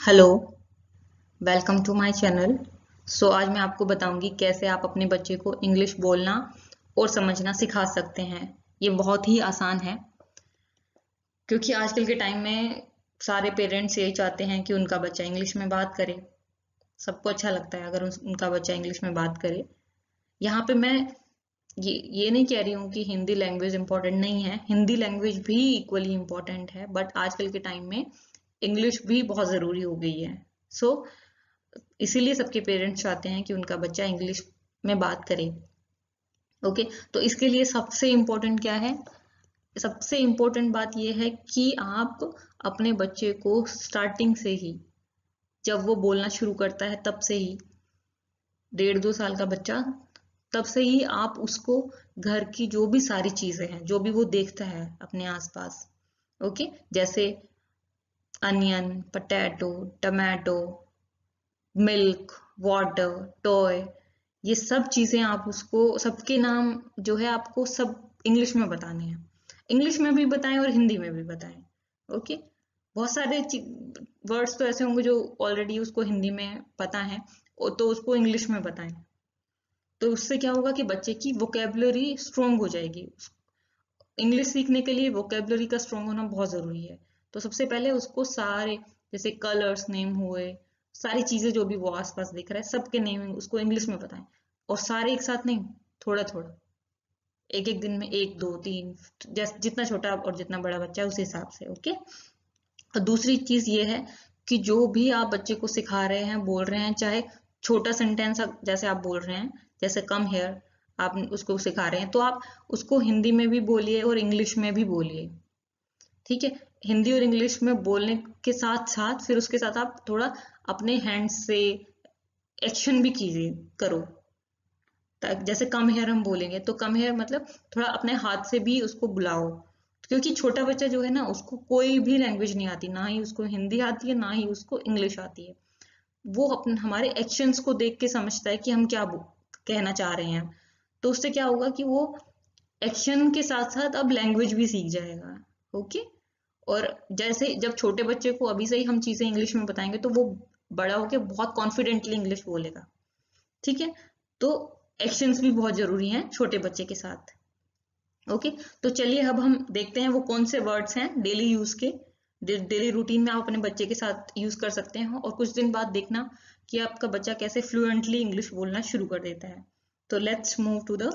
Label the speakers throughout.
Speaker 1: Hello, welcome to my channel. आज मैं आपको बताऊंगी कैसे आप अपने बच्चे को इंग्लिश बोलना और समझना सिखा सकते हैं। ये बहुत ही आसान है क्योंकि आजकल के टाइम में सारे पेरेंट्स यही चाहते हैं कि उनका बच्चा इंग्लिश में बात करे। सबको अच्छा लगता है अगर उनका बच्चा इंग्लिश में बात करे। यहाँ पे मैं ये नहीं कह रही हूँ कि हिंदी लैंग्वेज इंपॉर्टेंट नहीं है, हिंदी लैंग्वेज भी इक्वली इम्पोर्टेंट है, बट आजकल के टाइम में इंग्लिश भी बहुत ज़रूरी हो गई है। सो इसीलिए सबके पेरेंट्स चाहते हैं कि उनका बच्चा इंग्लिश में बात करे। ओके, तो इसके लिए सबसे इम्पोर्टेंट क्या है? सबसे इम्पोर्टेंट बात यह है कि आप अपने बच्चे को स्टार्टिंग से ही, जब वो बोलना शुरू करता है तब से ही, 1.5-2 साल का बच्चा, तब से ही आप उसको घर की जो भी सारी चीजें हैं, जो भी वो देखता है अपने आसपास, ओके, जैसे onion, potato, tomato, milk, water, toy, ये सब चीजें आप उसको, सबके नाम जो है आपको सब इंग्लिश में बताने हैं। इंग्लिश में भी बताएं और हिंदी में भी बताएं। ओके, बहुत सारे वर्ड्स तो ऐसे होंगे जो ऑलरेडी उसको हिंदी में पता है, तो उसको इंग्लिश में बताएं। तो उससे क्या होगा कि बच्चे की वोकेबलरी स्ट्रोंग हो जाएगी। इंग्लिश सीखने के लिए वोकेबलरी का स्ट्रोंग होना बहुत जरूरी है। तो सबसे पहले उसको सारे, जैसे कलर्स नेम हुए, सारी चीजें जो भी वो आसपास दिख रहा है सबके नेम उसको इंग्लिश में बताएं। और सारे एक साथ नहीं, थोड़ा थोड़ा, एक एक दिन में 1 2 3, जैसे जितना छोटा और जितना बड़ा बच्चा है उस हिसाब से। ओके, और दूसरी चीज ये है कि जो भी आप बच्चे को सिखा रहे हैं, बोल रहे हैं, चाहे छोटा सेंटेंस जैसे आप बोल रहे हैं, जैसे कम हेयर आप उसको सिखा रहे हैं, तो आप उसको हिंदी में भी बोलिए और इंग्लिश में भी बोलिए। ठीक है, हिंदी और इंग्लिश में बोलने के साथ साथ फिर उसके साथ आप थोड़ा अपने हैंड से एक्शन भी कीजिए, करो। जैसे कम हेयर हम बोलेंगे तो कम हेयर मतलब थोड़ा अपने हाथ से भी उसको बुलाओ, क्योंकि छोटा बच्चा जो है ना, उसको कोई भी लैंग्वेज नहीं आती, ना ही उसको हिंदी आती है ना ही उसको इंग्लिश आती है। वो अपने हमारे एक्शंस को देख के समझता है कि हम क्या कहना चाह रहे हैं। तो उससे क्या होगा कि वो एक्शन के साथ साथ अब लैंग्वेज भी सीख जाएगा। ओके, और जैसे जब छोटे बच्चे को अभी से ही हम चीजें इंग्लिश में बताएंगे तो वो बड़ा होके बहुत कॉन्फिडेंटली इंग्लिश बोलेगा। ठीक है, तो एक्शंस भी बहुत जरूरी हैं छोटे बच्चे के साथ। ओके, तो चलिए अब हम देखते हैं वो कौन से वर्ड्स हैं डेली यूज के, डेली रूटीन में आप अपने बच्चे के साथ यूज कर सकते हैं, और कुछ दिन बाद देखना कि आपका बच्चा कैसे फ्लुएंटली इंग्लिश बोलना शुरू कर देता है। तो let's move to the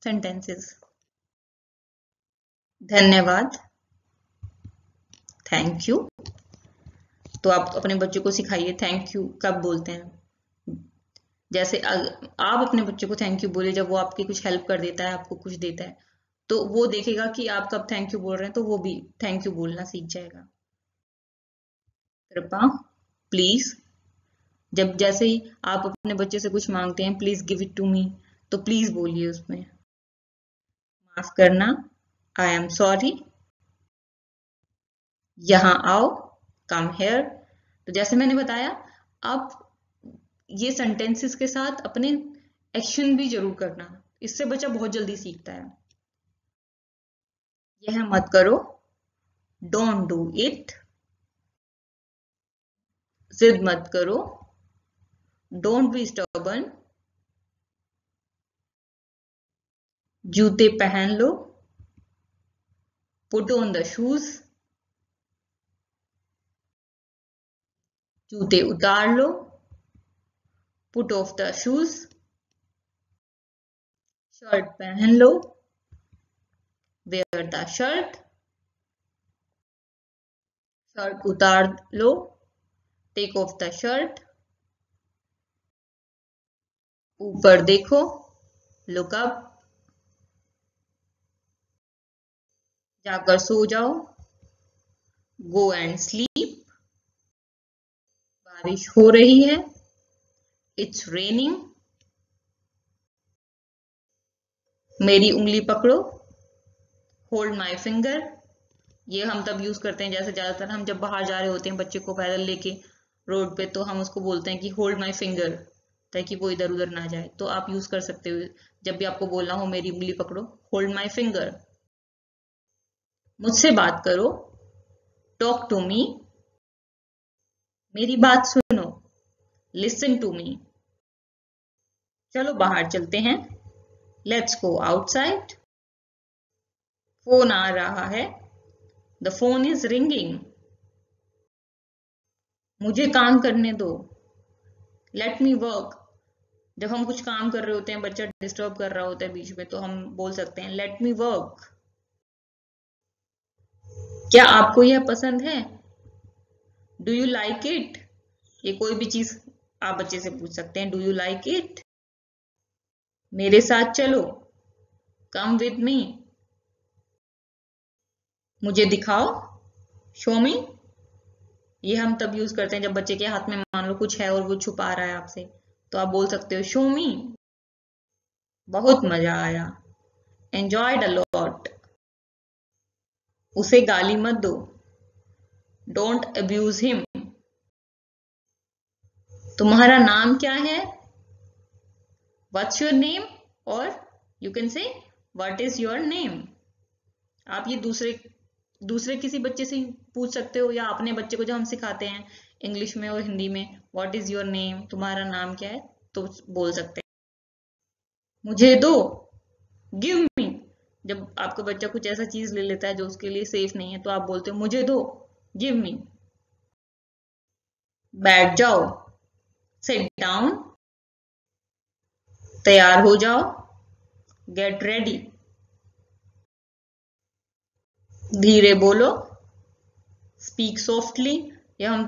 Speaker 1: sentences. धन्यवाद, थैंक यू। तो आप अपने बच्चे को सिखाइए थैंक यू कब बोलते हैं। जैसे आप अपने बच्चे को थैंक यू बोले जब वो आपकी कुछ हेल्प कर देता है, आपको कुछ देता है, तो वो देखेगा कि आप कब थैंक यू बोल रहे हैं, तो वो भी थैंक यू बोलना सीख जाएगा। कृपा, प्लीज, जब जैसे ही आप अपने बच्चे से कुछ मांगते हैं, please give it to me, तो प्लीज बोलिए उसमें। माफ करना, आई एम सॉरी। यहाँ आओ, कम हेयर। तो जैसे मैंने बताया, आप ये सेंटेंसेस के साथ अपने एक्शन भी जरूर करना, इससे बच्चा बहुत जल्दी सीखता है। यह मत करो, डोंट डू इट। जिद मत करो, डोंट बी स्टबर्न। जूते पहन लो, पुट ऑन द शूज। जूते उतार लो, put off the shoes. Shirt पहन लो, वेयर द शर्ट। शर्ट उतार लो, टेक ऑफ द शर्ट। ऊपर देखो, लुक अप। जाकर सो जाओ, गो एंड स्लीप। बारिश हो रही है, इट्स रेनिंग। मेरी उंगली पकड़ो, होल्ड माई फिंगर। ये हम तब यूज करते हैं जैसे ज्यादातर हम जब बाहर जा रहे होते हैं बच्चे को पैदल लेके रोड पे, तो हम उसको बोलते हैं कि होल्ड माई फिंगर, ताकि वो इधर उधर ना जाए। तो आप यूज कर सकते हो जब भी आपको बोलना हो मेरी उंगली पकड़ो, होल्ड माई फिंगर। मुझसे बात करो, टॉक टू मी। मेरी बात सुनो, लिसन टू मी। चलो बाहर चलते हैं, लेट्स गो आउटसाइड। फोन आ रहा है, द फोन इज रिंगिंग। मुझे काम करने दो, लेट मी वर्क। जब हम कुछ काम कर रहे होते हैं, बच्चा डिस्टर्ब कर रहा होता है बीच में, तो हम बोल सकते हैं लेट मी वर्क। क्या आपको यह पसंद है? Do you like it? ये कोई भी चीज आप बच्चे से पूछ सकते हैं, डू यू लाइक इट? मेरे साथ चलो, कम विद मी। मुझे दिखाओ, शो मी। ये हम तब यूज करते हैं जब बच्चे के हाथ में मान लो कुछ है और वो छुपा रहा है आपसे, तो आप बोल सकते हो शो मी। बहुत मजा आया, एंजॉयड अ लॉट। उसे गाली मत दो, डोंट अब्यूज हिम। तुम्हारा नाम क्या है? What's your name? और you can say what is your name. आप ये दूसरे दूसरे किसी बच्चे से पूछ सकते हो, या अपने बच्चे को जब हम सिखाते हैं इंग्लिश में और हिंदी में, व्हाट इज योर नेम, तुम्हारा नाम क्या है, तो बोल सकते हैं। मुझे दो, गिव मी। जब आपका बच्चा कुछ ऐसा चीज ले लेता है जो उसके लिए सेफ नहीं है, तो आप बोलते हो मुझे दो, गिव मी। बैठ जाओ, सिट डाउन। तैयार हो जाओ, गेट रेडी। धीरे बोलो, स्पीक सॉफ्टली। या हम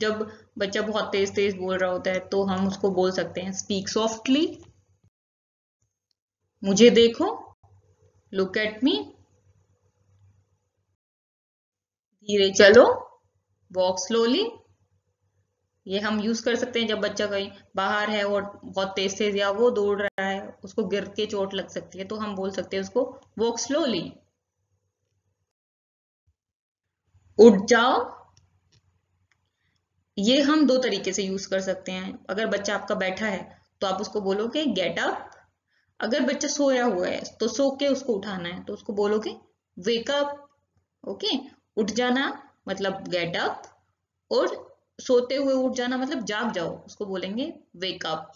Speaker 1: जब बच्चा बहुत तेज तेज बोल रहा होता है, तो हम उसको बोल सकते हैं स्पीक सॉफ्टली। मुझे देखो, लुक एट मी। धीरे चलो, वॉक स्लोली। ये हम यूज कर सकते हैं जब बच्चा कहीं बाहर है और बहुत तेज तेज या वो दौड़ रहा है, उसको गिर के चोट लग सकती है, तो हम बोल सकते हैं उसको वॉक स्लोली। उठ जाओ। ये हम दो तरीके से यूज कर सकते हैं। अगर बच्चा आपका बैठा है तो आप उसको बोलोगे गेट अप। अगर बच्चा सोया हुआ है तो सो के उसको उठाना है, तो उसको बोलोगे वेक अप। ओके, उठ जाना मतलब गेट अप, और सोते हुए उठ जाना मतलब जाग जाओ, उसको बोलेंगे वेक अप।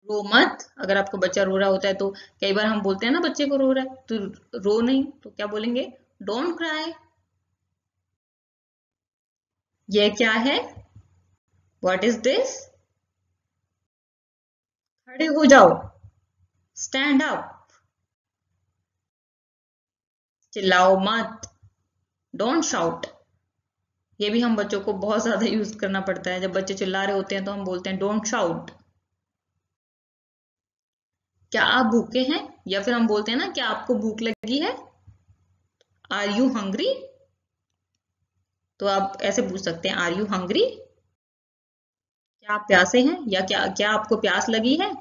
Speaker 1: रो मत। अगर आपका बच्चा रो रहा होता है तो कई बार हम बोलते हैं ना बच्चे को रो रहा है तो रो नहीं, तो क्या बोलेंगे, डोंट क्राई। ये क्या है? What is this? खड़े हो जाओ, स्टैंड अप। चिल्लाओ मत, डोंट शाउट। ये भी हम बच्चों को बहुत ज्यादा यूज करना पड़ता है। जब बच्चे चिल्ला रहे होते हैं तो हम बोलते हैं डोंट शाउट। क्या आप भूखे हैं? या फिर हम बोलते हैं ना, क्या आपको भूख लगी है? Are you hungry? तो आप ऐसे पूछ सकते हैं आर यू हंग्री। क्या आप प्यासे हैं? या क्या क्या आपको प्यास लगी है?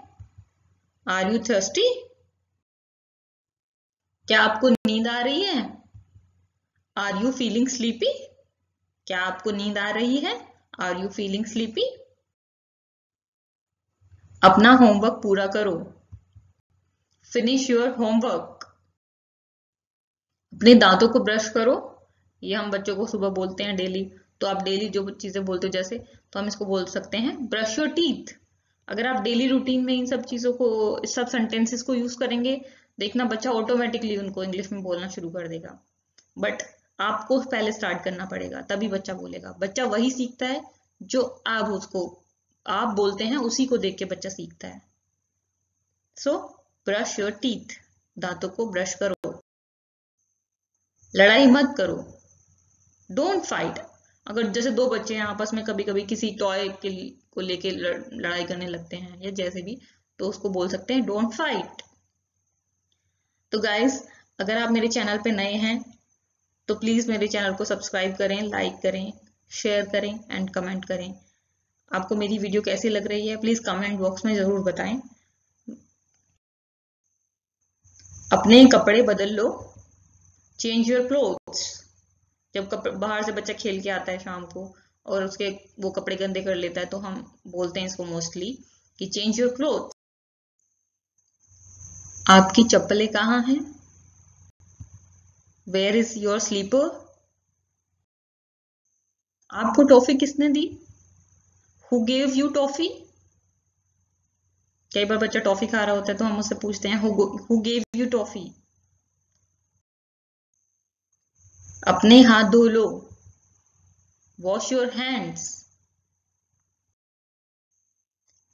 Speaker 1: Are you thirsty? क्या आपको नींद आ रही है? Are you feeling sleepy? क्या आपको नींद आ रही है? Are you feeling sleepy? अपना होमवर्क पूरा करो, फिनिश योर होमवर्क। अपने दांतों को ब्रश करो। ये हम बच्चों को सुबह बोलते हैं डेली, तो आप डेली जो चीजें बोलते हो जैसे, तो हम इसको बोल सकते हैं ब्रश योर टीथ। अगर आप डेली रूटीन में इन सब चीजों को, इस सब सेंटेंसेस को यूज करेंगे, देखना बच्चा ऑटोमेटिकली उनको इंग्लिश में बोलना शुरू कर देगा। बट आपको पहले स्टार्ट करना पड़ेगा, तभी बच्चा बोलेगा। बच्चा वही सीखता है जो आप बोलते हैं, उसी को देख के बच्चा सीखता है। सो ब्रश योर टीथ, दांतों को ब्रश करो। लड़ाई मत करो, डोंट फाइट। अगर जैसे दो बच्चे हैं आपस में कभी कभी किसी टॉय को लेके लड़ाई करने लगते हैं या जैसे भी, तो उसको बोल सकते हैं डोंट फाइट। तो गाइस, अगर आप मेरे चैनल पे नए हैं तो प्लीज मेरे चैनल को सब्सक्राइब करें, लाइक करें, शेयर करें एंड कमेंट करें। आपको मेरी वीडियो कैसी लग रही है प्लीज कमेंट बॉक्स में जरूर बताएं। अपने कपड़े बदल लो, चेंज योर क्लोथ्स। जब बाहर से बच्चा खेल के आता है शाम को और उसके वो कपड़े गंदे कर लेता है, तो हम बोलते हैं इसको मोस्टली कि चेंज योर क्लोथ। आपकी चप्पलें कहाँ हैं? Where is your slipper? आपको टॉफी किसने दी? Who gave you toffee? कई बार बच्चा टॉफी खा रहा होता है तो हम उससे पूछते हैं हु गेव यू टॉफी? अपने हाथ धो लो, वॉश योर हैंड्स।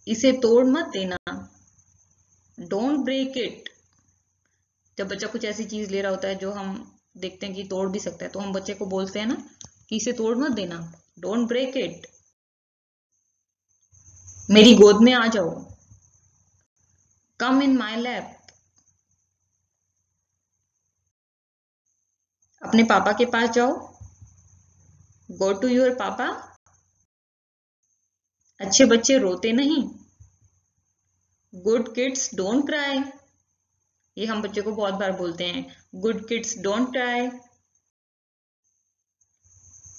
Speaker 1: इसे तोड़ मत देना, डोंट ब्रेक इट। जब बच्चा कुछ ऐसी चीज ले रहा होता है जो हम देखते हैं कि तोड़ भी सकता है, तो हम बच्चे को बोलते हैं ना कि इसे तोड़ मत देना, डोंट ब्रेक इट। मेरी गोद में आ जाओ, कम इन माई लैप। अपने पापा के पास जाओ, गो टू योर पापा। अच्छे बच्चे रोते नहीं, गुड किड्स डोंट क्राई। ये हम बच्चे को बहुत बार बोलते हैं, गुड किड्स डोंट क्राई।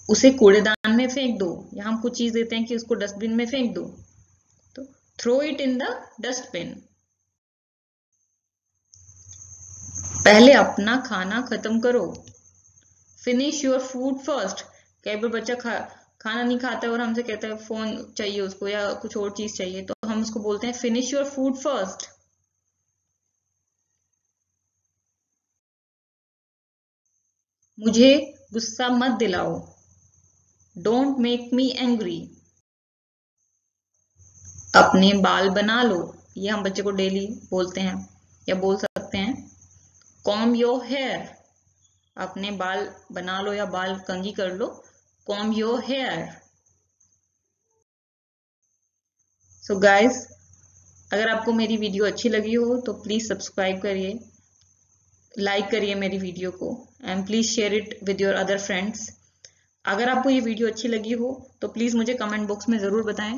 Speaker 1: उसे कूड़ेदान में फेंक दो, या हम कुछ चीज देते हैं कि उसको डस्टबिन में फेंक दो, तो throw it in the dustbin. पहले अपना खाना खत्म करो, फिनिश योर फूड फर्स्ट। कई बार बच्चा खाना नहीं खाता है और हमसे कहता है फोन चाहिए उसको या कुछ और चीज चाहिए, तो हम उसको बोलते हैं फिनिश योर फूड फर्स्ट। मुझे गुस्सा मत दिलाओ, डोंट मेक मी एंग्री। अपने बाल बना लो, ये हम बच्चे को डेली बोलते हैं या बोल सकते हैं कॉम योर हेयर। अपने बाल बना लो या बाल कंघी कर लो, comb your hair. So guys, अगर आपको मेरी वीडियो अच्छी लगी हो तो प्लीज सब्सक्राइब करिए, लाइक करिए मेरी वीडियो को, and please share it with your other friends. अगर आपको ये वीडियो अच्छी लगी हो तो प्लीज मुझे कमेंट बॉक्स में जरूर बताएं।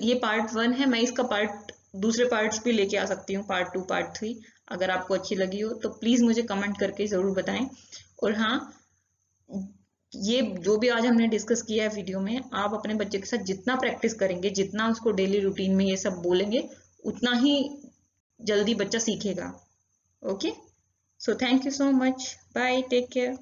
Speaker 1: ये पार्ट 1 है, मैं इसका दूसरे पार्ट्स भी लेके आ सकती हूँ, पार्ट 2, पार्ट 3। अगर आपको अच्छी लगी हो तो प्लीज मुझे कमेंट करके जरूर बताएं। और हाँ, ये जो भी आज हमने डिस्कस किया है वीडियो में, आप अपने बच्चे के साथ जितना प्रैक्टिस करेंगे, जितना उसको डेली रूटीन में ये सब बोलेंगे, उतना ही जल्दी बच्चा सीखेगा। Okay, so thank you so much, bye, take care.